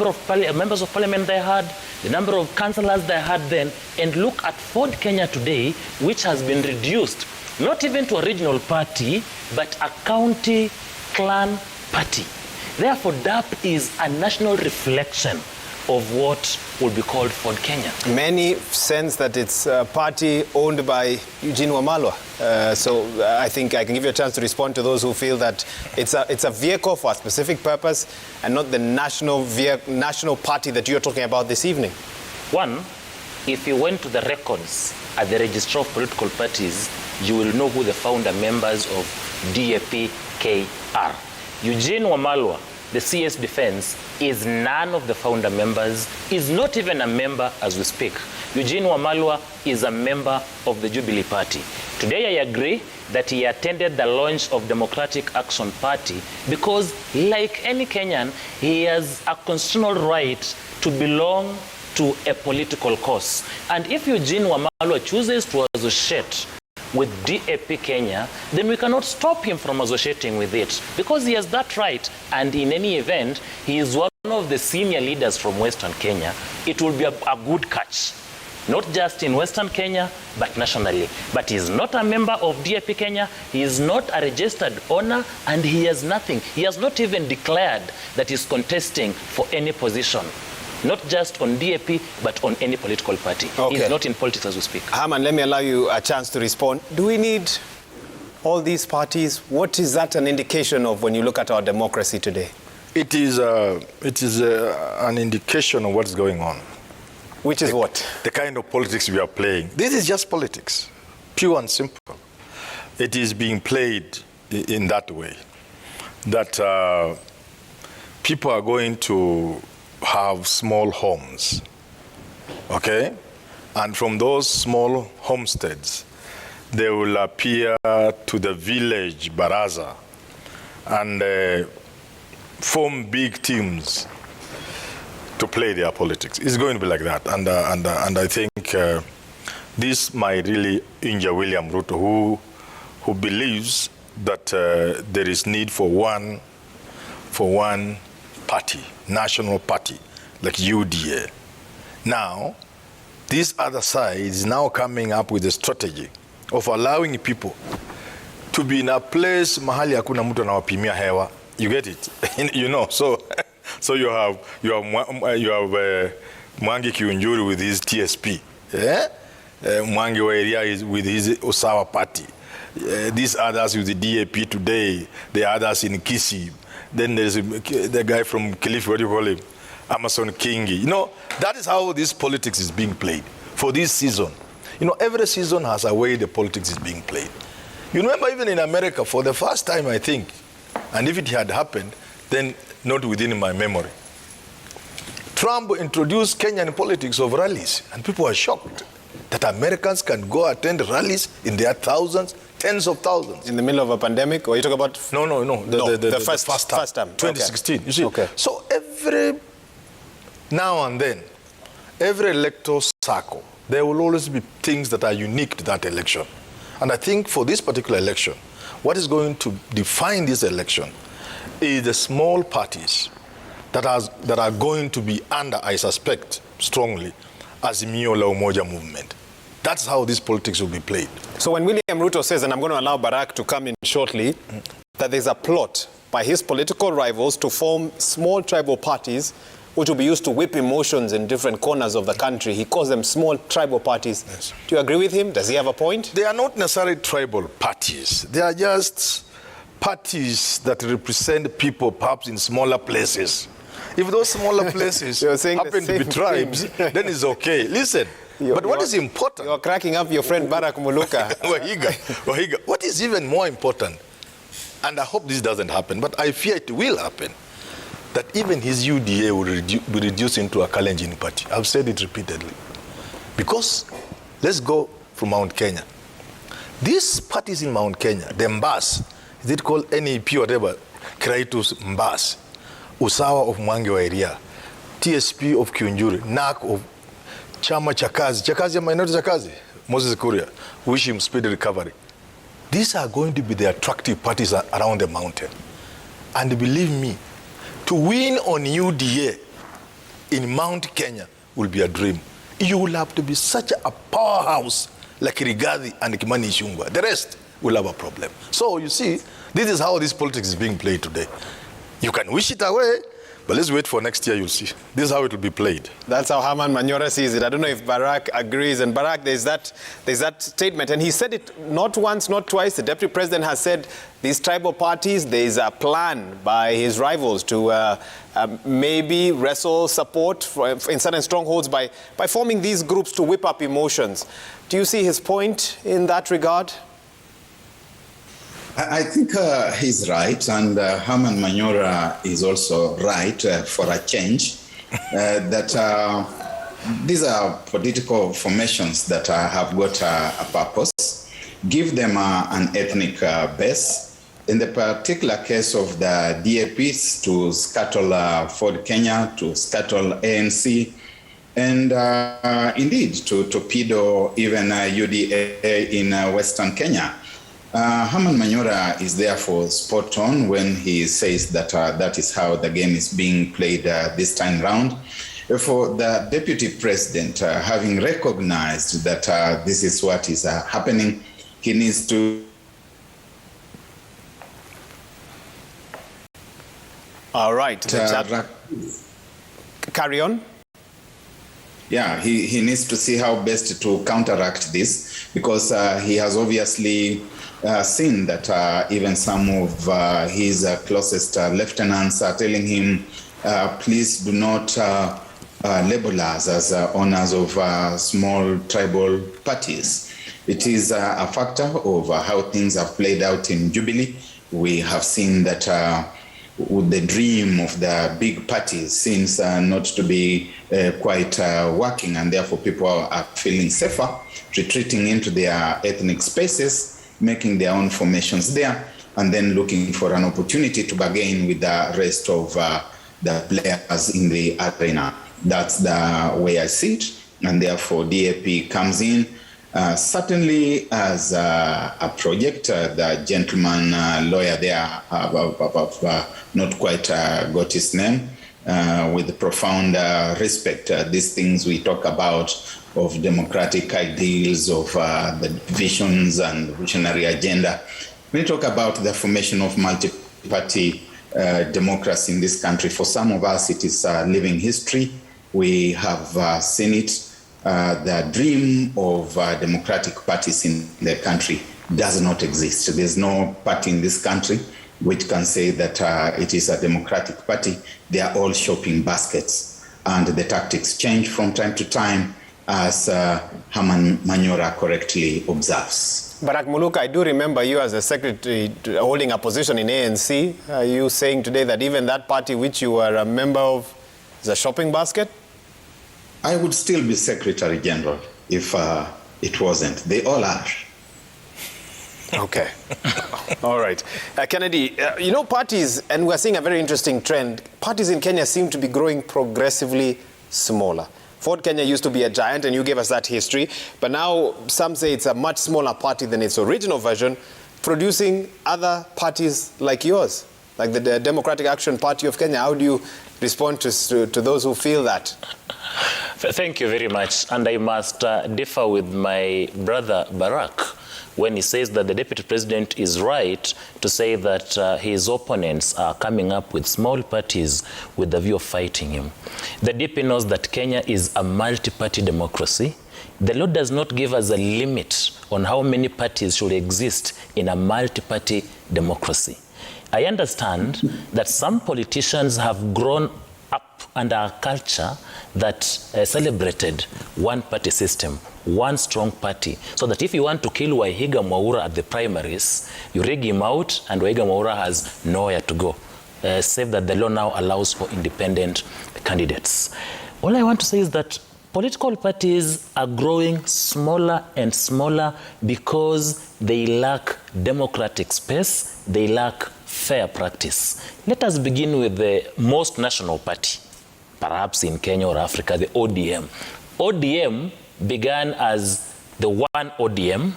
of members of parliament they had, the number of councillors they had then, and look at Ford Kenya today, which has been reduced, not even to a regional party, but a county clan party. Therefore, DAP is a national reflection of what would be called Ford Kenya. Many sense that it's a party owned by Eugene Wamalwa. So I think I can give you a chance to respond to those who feel that it's a vehicle for a specific purpose and not the national party that you're talking about this evening. One, if you went to the records at the Register of Political Parties, you will know who the founder members of DAP-K are. Eugene Wamalwa, the CS Defense, is none of the founder members, is not even a member as we speak. Eugene Wamalwa is a member of the Jubilee Party. Today I agree that he attended the launch of Democratic Action Party because, like any Kenyan, he has a constitutional right to belong to a political cause. And if Eugene Wamalwa chooses to associate with DAP Kenya, then we cannot stop him from associating with it because he has that right. And in any event, he is one of the senior leaders from Western Kenya. It will be a good catch, not just in Western Kenya, but nationally. But he is not a member of DAP Kenya, he is not a registered owner, and he has nothing. He has not even declared that he's contesting for any position. Not just on DAP, but on any political party. Okay. He's not in politics as we speak. Herman, let me allow you a chance to respond. Do we need all these parties? What is that an indication of when you look at our democracy today? It is an indication of what's going on. Which is what? The kind of politics we are playing. This is just politics, pure and simple. It is being played in that way, that people are going to have small homes, okay? And from those small homesteads, they will appear to the village baraza and form big teams to play their politics. It's going to be like that. And I think this might really injure William Ruto, who believes that there is need for one party, national party, like UDA. Now, this other side is now coming up with a strategy of allowing people to be in a place mahali hakuna mtu anawapimia hewa. You get it? You know, so you have Mwangi Kiunjuri with his TSP. Yeah? Mwangi Wairia is with his Osawa party. These others with the DAP today, the others in Kisii. Then there's the guy from Kilifi, what do you call him? Amason Kingi. You know, that is how this politics is being played for this season. You know, every season has a way the politics is being played. You remember even in America, for the first time, I think, and if it had happened, then not within my memory, Trump introduced Kenyan politics of rallies, and people were shocked that Americans can go attend rallies in their thousands, tens of thousands. In the middle of a pandemic? Or are you talking about? No. The first time. 2016. Okay. You see? Okay. So every now and then, every electoral cycle, there will always be things that are unique to that election. And I think for this particular election, what is going to define this election is the small parties that are going to be under, I suspect, strongly, Azimio la Umoja movement. That's how this politics will be played. So when William Ruto says, and I'm going to allow Barrack to come in shortly, that there's a plot by his political rivals to form small tribal parties which will be used to whip emotions in different corners of the country. He calls them small tribal parties. Yes. Do you agree with him? Does he have a point? They are not necessarily tribal parties. They are just parties that represent people perhaps in smaller places. If those smaller places happen to be tribes, then it's okay. Listen, but what is important? You're cracking up your friend Barrack Muluka. Wahiga. What is even more important, and I hope this doesn't happen, but I fear it will happen, that even his UDA will be reduced into a Kalenjin party. I've said it repeatedly. Because, let's go from Mount Kenya. These parties in Mount Kenya, the Mbas, is it called NEP or whatever, Kraitus Mbas, Usawa of Mwangi Wairia, TSP of Kiunjuri, NAC of Chama Chakazi, Minority Chakazi, Moses Kuria, wish him speedy recovery. These are going to be the attractive parties around the mountain. And believe me, to win on UDA, in Mount Kenya will be a dream. You will have to be such a powerhouse like Rigathi and Kimani Ichung'wah. The rest will have a problem. So you see, this is how this politics is being played today. You can wish it away, but let's wait for next year, you'll see. This is how it will be played. That's how Herman Manyora sees it. I don't know if Barrack agrees. And Barrack, there's that statement. And he said it not once, not twice. The Deputy President has said these tribal parties, there's a plan by his rivals to maybe wrestle support in certain strongholds by forming these groups to whip up emotions. Do you see his point in that regard? I think he's right, and Herman Manyora is also right for a change, that these are political formations that have got a purpose. Give them an ethnic base. In the particular case of the DAPs, to scuttle Ford Kenya, to scuttle ANC, and indeed to torpedo even UDA in Western Kenya. Herman Manyora is therefore spot on when he says that that is how the game is being played this time round. For the Deputy President, having recognized that this is what is happening, he needs to... All right. Carry on. Yeah, he needs to see how best to counteract this, because he has obviously seen that even some of his closest lieutenants are telling him, please do not label us as owners of small tribal parties. It is a factor of how things have played out in Jubilee. We have seen that the dream of the big parties seems not to be quite working, and therefore people are feeling safer, retreating into their ethnic spaces, making their own formations there, and then looking for an opportunity to bargain with the rest of the players in the arena. That's the way I see it, and therefore DAP comes in certainly as a project. The gentleman lawyer there, not quite got his name, with profound respect. These things we talk about of democratic ideals, of the visions and visionary agenda. We talk about the formation of multi-party democracy in this country. For some of us, it is living history. We have seen it. The dream of democratic parties in the country does not exist. There's no party in this country which can say that it is a democratic party. They are all shopping baskets, and the tactics change from time to time, as Herman Manyora correctly observes. Barrack Muluka, I do remember you as a secretary holding a position in ANC. Are you saying today that even that party which you were a member of is a shopping basket? I would still be Secretary General if it wasn't. They all are. Okay. All right. Kennedy, you know, parties, and we're seeing a very interesting trend, parties in Kenya seem to be growing progressively smaller. Ford Kenya used to be a giant, and you gave us that history, but now some say it's a much smaller party than its original version, producing other parties like yours, like the Democratic Action Party of Kenya. How do you respond to those who feel that? Thank you very much. And I must differ with my brother Barrack when he says that the Deputy President is right to say that his opponents are coming up with small parties with the view of fighting him. The DP knows that Kenya is a multi-party democracy. The law does not give us a limit on how many parties should exist in a multi-party democracy. I understand that some politicians have grown up under a culture that celebrated one-party system, one strong party, so that if you want to kill Waihiga Mwaura at the primaries, you rig him out and Waihiga Mwaura has nowhere to go, save that the law now allows for independent candidates. All I want to say is that political parties are growing smaller and smaller because they lack democratic space, they lack fair practice. Let us begin with the most national party, perhaps in Kenya or Africa, the ODM. ODM began as the one ODM,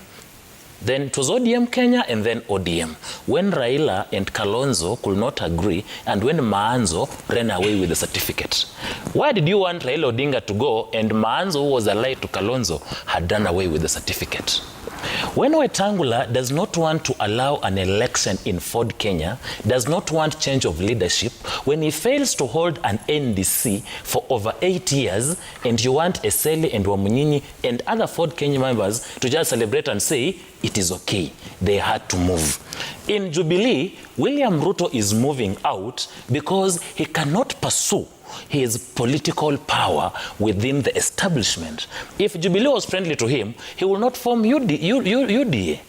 Then it was ODM Kenya and then ODM. When Raila and Kalonzo could not agree, and when Maanzo ran away with the certificate. Why did you want Raila Odinga to go and Maanzo, who was allied to Kalonzo, had run away with the certificate? When Wetangula does not want to allow an election in Ford Kenya, does not want change of leadership, when he fails to hold an NDC for over 8 years, and you want Eseli and Wamunyinyi and other Ford Kenya members to just celebrate and say, it is okay, they had to move. In Jubilee, William Ruto is moving out because he cannot pursue his political power within the establishment. If Jubilee was friendly to him, he will not form UDA.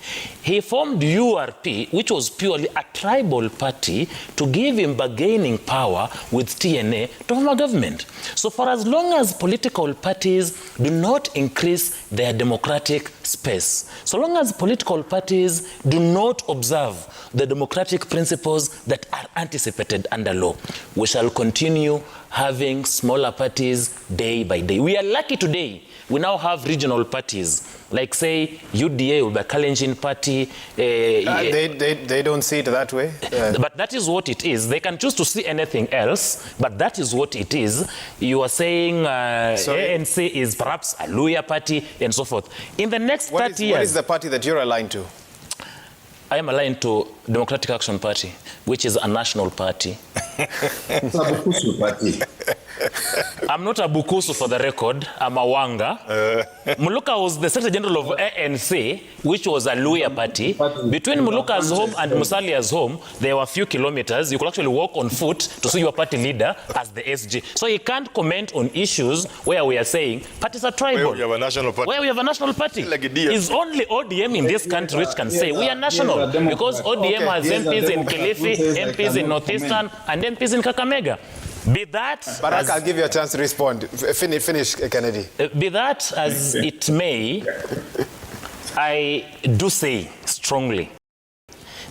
He formed URP, which was purely a tribal party, to give him bargaining power with TNA to form a government. So for as long as political parties do not increase their democratic space, so long as political parties do not observe the democratic principles that are anticipated under law, we shall continue having smaller parties day by day. We are lucky today. We now have regional parties, like say UDA will be a Kalenjin party. They don't see it that way. But that is what it is. They can choose to see anything else, but that is what it is. You are saying ANC is perhaps a Luya party and so forth. In the next 30 years... What is the party that you're aligned to? I am aligned to Democratic Action Party, which is a national party. It's a Bukusu party. I'm not a Bukusu for the record. I'm a Wanga. Muluka was the Secretary General of ANC, which was a Luya party. Between Muluka's home and Musalia's home, there were a few kilometers. You could actually walk on foot to see your party leader as the SG. So he can't comment on issues where we are saying parties are tribal. Where we have a national party. Where we have a national party. Like it's only ODM in this country which can say we are national. Because ODM has MPs in Kilifi, MPs in Northeastern, and MPs in Kakamega. Be that... Barrack, I'll give you a chance to respond. Finish, Kennedy. Be that as it may, I do say strongly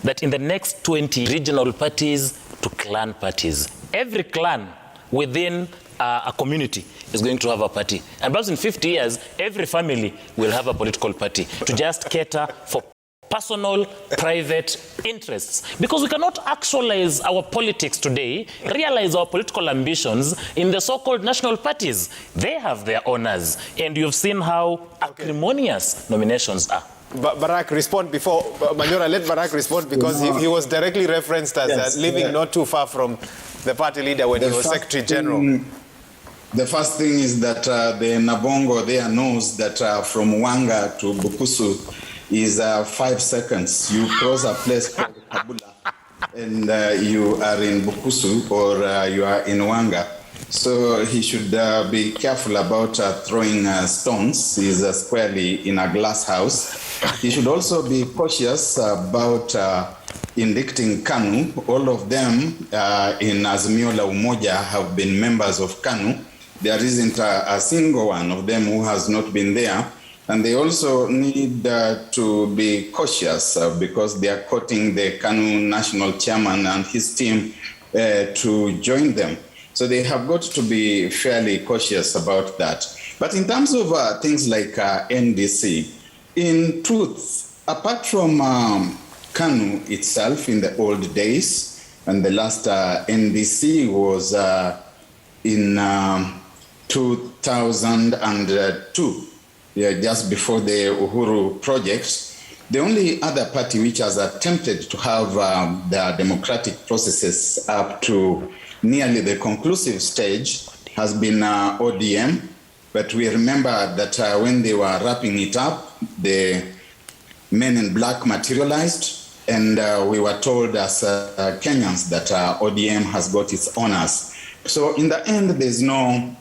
that in the next 20 regional parties to clan parties, every clan within a community is going to have a party. And perhaps in 50 years, every family will have a political party to just cater for personal, private interests. Because we cannot actualize our politics today, realize our political ambitions in the so-called national parties. They have their honors, and you've seen how acrimonious nominations are. Barrack, respond before. Manyora, let Barrack respond because he was directly referenced as living not too far from the party leader when he was Secretary General. The first thing is that the Nabongo there knows that from Wanga to Bukusu is 5 seconds. You cross a place called Kabula and you are in Bukusu or you are in Wanga. So he should be careful about throwing stones. He's squarely in a glass house. He should also be cautious about indicting KANU. All of them in Azimio la Umoja have been members of KANU. There isn't a single one of them who has not been there. And they also need to be cautious because they are courting the KANU national chairman and his team to join them. So they have got to be fairly cautious about that. But in terms of things like NDC, in truth, apart from KANU itself in the old days, and the last NDC was in 2002, just before the Uhuru project. The only other party which has attempted to have the democratic processes up to nearly the conclusive stage has been ODM. But we remember that when they were wrapping it up, the men in black materialized, and we were told as Kenyans that ODM has got its honors. So in the end, there's no